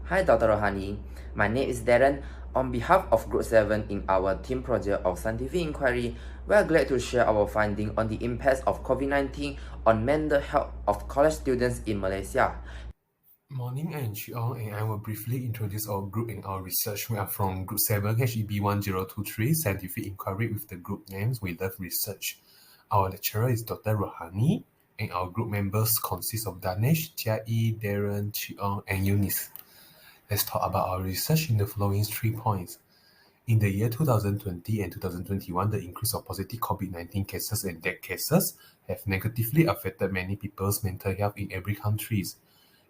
Hi Dr. Rohani, my name is Darren. On behalf of Group 7 in our team project of scientific inquiry, we are glad to share our finding on the impacts of COVID-19 on mental health of college students in Malaysia. Morning, I'm Chii Ong, and I will briefly introduce our group and our research. We are from Group 7 HEB 1023 Scientific Inquiry with the group names We Love Research. Our lecturer is Dr. Rohani, and our group members consist of Danesh, Jia, Darren, Chii Ong, and Eunice. Let's talk about our research in the following 3 points. In the year 2020 and 2021, the increase of positive COVID-19 cases and death cases have negatively affected many people's mental health in every country.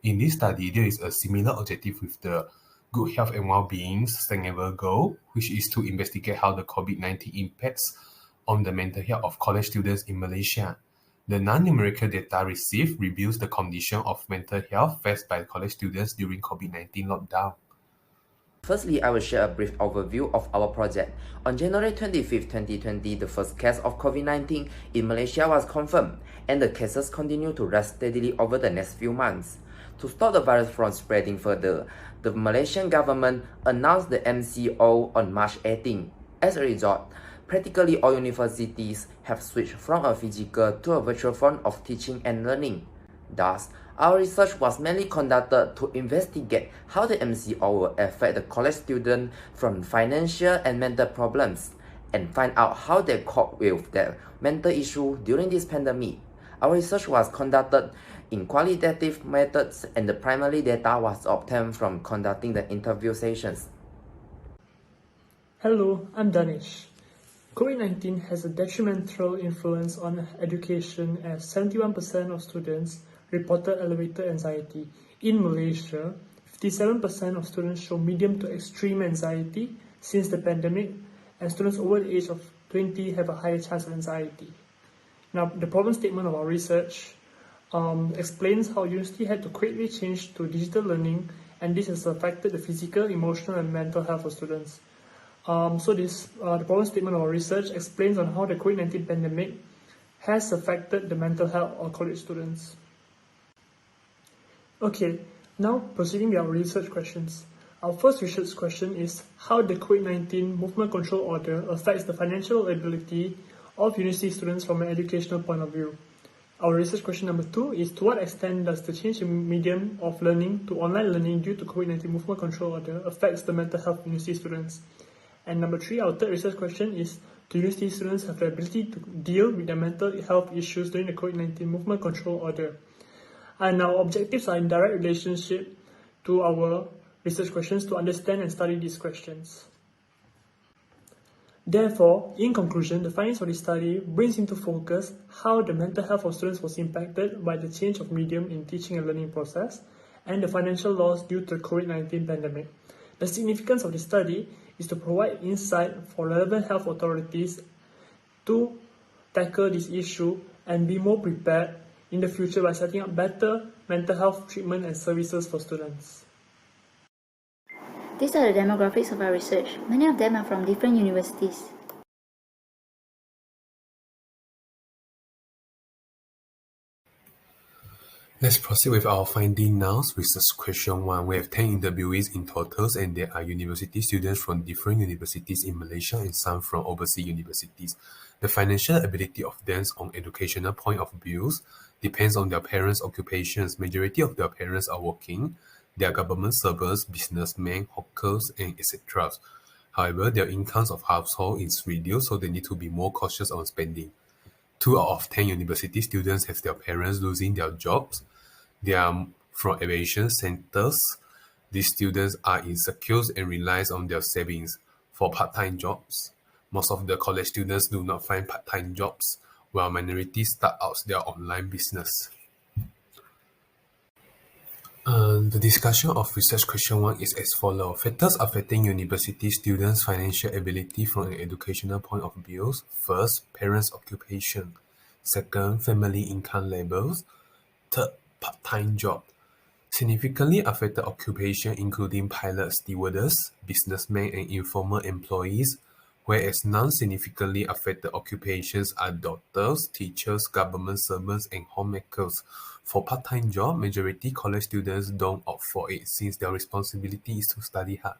In this study, there is a similar objective with the Good Health and Well-being Sustainable Goal, which is to investigate how the COVID-19 impacts on the mental health of college students in Malaysia. The non-numerical data received reveals the condition of mental health faced by college students during COVID-19 lockdown. Firstly, I will share a brief overview of our project. On January 25, 2020, the first case of COVID-19 in Malaysia was confirmed, and the cases continue to rise steadily over the next few months. To stop the virus from spreading further, the Malaysian government announced the MCO on March 18. As a result, practically all universities have switched from a physical to a virtual form of teaching and learning. Thus, our research was mainly conducted to investigate how the MCO will affect the college student from financial and mental problems, and find out how they cope with their mental issue during this pandemic. Our research was conducted in qualitative methods, and the primary data was obtained from conducting the interview sessions. Hello, I'm Danesh. COVID-19 has a detrimental influence on education as 71% of students reported elevated anxiety. In Malaysia, 57% of students show medium to extreme anxiety since the pandemic, and students over the age of 20 have a higher chance of anxiety. Now, the problem statement of our research explains how university had to quickly change to digital learning, and this has affected the physical, emotional, and mental health of students. The problem statement of our research explains on how the COVID-19 pandemic has affected the mental health of college students. Okay, now proceeding with our research questions. Our first research question is how the COVID-19 movement control order affects the financial ability of university students from an educational point of view. Our research question number 2 is to what extent does the change in medium of learning to online learning due to COVID-19 movement control order affects the mental health of university students? And number 3, our third research question is, do university students have the ability to deal with their mental health issues during the COVID-19 movement control order? And our objectives are in direct relationship to our research questions to understand and study these questions. Therefore, in conclusion, the findings of this study brings into focus how the mental health of students was impacted by the change of medium in teaching and learning process and the financial loss due to the COVID-19 pandemic. The significance of this study is to provide insight for relevant health authorities to tackle this issue and be more prepared in the future by setting up better mental health treatment and services for students. These are the demographics of our research. Many of them are from different universities. Let's proceed with our finding now. Research question 1. We have 10 interviewees in total, and there are university students from different universities in Malaysia and some from overseas universities. The financial ability of them on educational point of views depends on their parents' occupations. Majority of their parents are working. They are government servants, businessmen, hawkers, and etc. However, their incomes of household is reduced, so they need to be more cautious on spending. 2 out of 10 university students have their parents losing their jobs. They are from aviation centers. These students are insecure and rely on their savings for part-time jobs. Most of the college students do not find part-time jobs, while minorities start out their online business. The discussion of research question 1 is as follows. Factors affecting university students' financial ability from an educational point of view. First, parents' occupation. Second, family income levels. Third, part-time job. Significantly affected occupation including pilots, stewardess, businessmen, and informal employees whereas non-significantly affected occupations are doctors, teachers, government servants, and homemakers. For part-time job, majority college students don't opt for it since their responsibility is to study hard.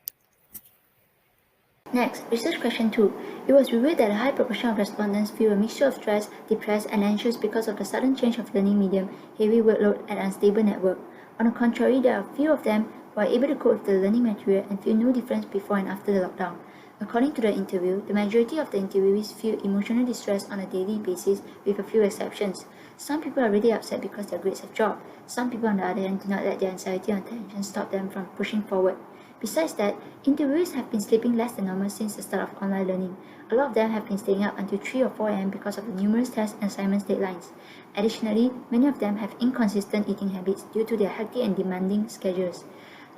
Next, research question 2. It was revealed that a high proportion of respondents feel a mixture of stress, depressed, and anxious because of the sudden change of learning medium, heavy workload, and unstable network. On the contrary, there are few of them who are able to cope with the learning material and feel no difference before and after the lockdown. According to the interview, the majority of the interviewees feel emotional distress on a daily basis, with a few exceptions. Some people are really upset because their grades have dropped. Some people, on the other hand, do not let their anxiety or tension stop them from pushing forward. Besides that, interviewers have been sleeping less than normal since the start of online learning. A lot of them have been staying up until 3 or 4 am because of the numerous tests and assignments deadlines. Additionally, many of them have inconsistent eating habits due to their hectic and demanding schedules.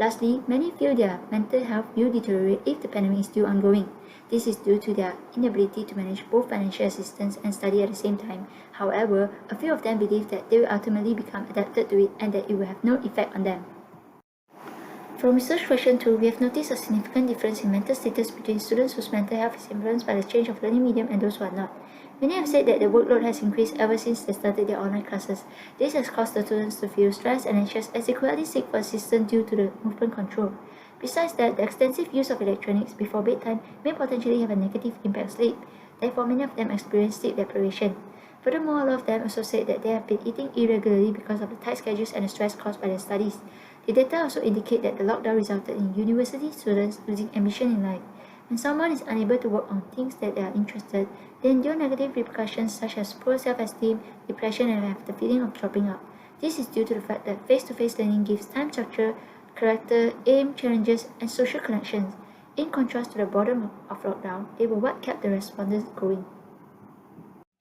Lastly, many feel their mental health will deteriorate if the pandemic is still ongoing. This is due to their inability to manage both financial assistance and study at the same time. However, a few of them believe that they will ultimately become adapted to it and that it will have no effect on them. From research question 2, we have noticed a significant difference in mental status between students whose mental health is influenced by the change of learning medium and those who are not. Many have said that the workload has increased ever since they started their online classes. This has caused the students to feel stressed and anxious as they could hardly seek for assistance due to the movement control. Besides that, the extensive use of electronics before bedtime may potentially have a negative impact on sleep. Therefore, many of them experience sleep deprivation. Furthermore, a lot of them also said that they have been eating irregularly because of the tight schedules and the stress caused by their studies. The data also indicate that the lockdown resulted in university students losing ambition in life. When someone is unable to work on things that they are interested, they endure negative repercussions such as poor self-esteem, depression, and have the feeling of dropping out. This is due to the fact that face-to-face learning gives time structure, character, aim, challenges, and social connections. In contrast to the boredom of lockdown, they were what kept the respondents going.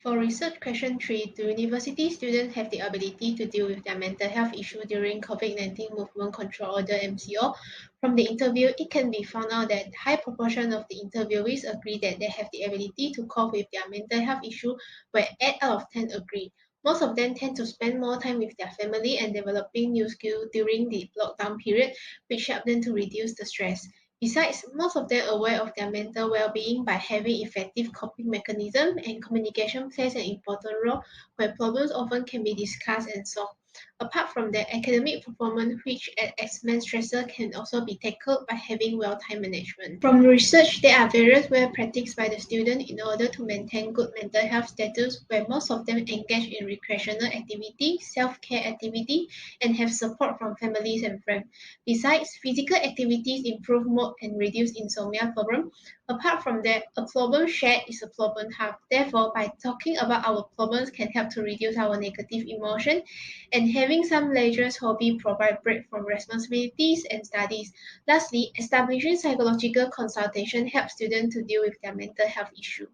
For research question 3, do university students have the ability to deal with their mental health issue during COVID-19 Movement Control Order (MCO)? From the interview, it can be found out that high proportion of the interviewees agree that they have the ability to cope with their mental health issue, where 8 out of 10 agree. Most of them tend to spend more time with their family and developing new skills during the lockdown period, which help them to reduce the stress. Besides, most of them are aware of their mental well-being by having effective coping mechanisms, and communication plays an important role where problems often can be discussed and solved. Apart from that, academic performance, which at expense stressor, can also be tackled by having well time management. From research, there are various ways practiced by the student in order to maintain good mental health status, where most of them engage in recreational activity, self-care activity, and have support from families and friends. Besides, physical activities improve mood and reduce insomnia problem. Apart from that, a problem shared is a problem halved. Therefore, by talking about our problems can help to reduce our negative emotion, and having some leisure hobby provide break from responsibilities and studies. Lastly, establishing psychological consultation helps students to deal with their mental health issue.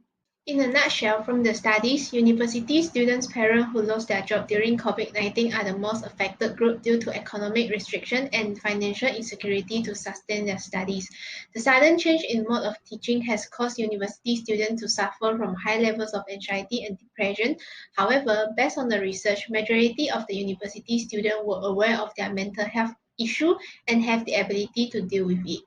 In a nutshell, from the studies, university students' parents who lost their job during COVID-19 are the most affected group due to economic restriction and financial insecurity to sustain their studies. The sudden change in mode of teaching has caused university students to suffer from high levels of anxiety and depression. However, based on the research, majority of the university students were aware of their mental health issue and have the ability to deal with it.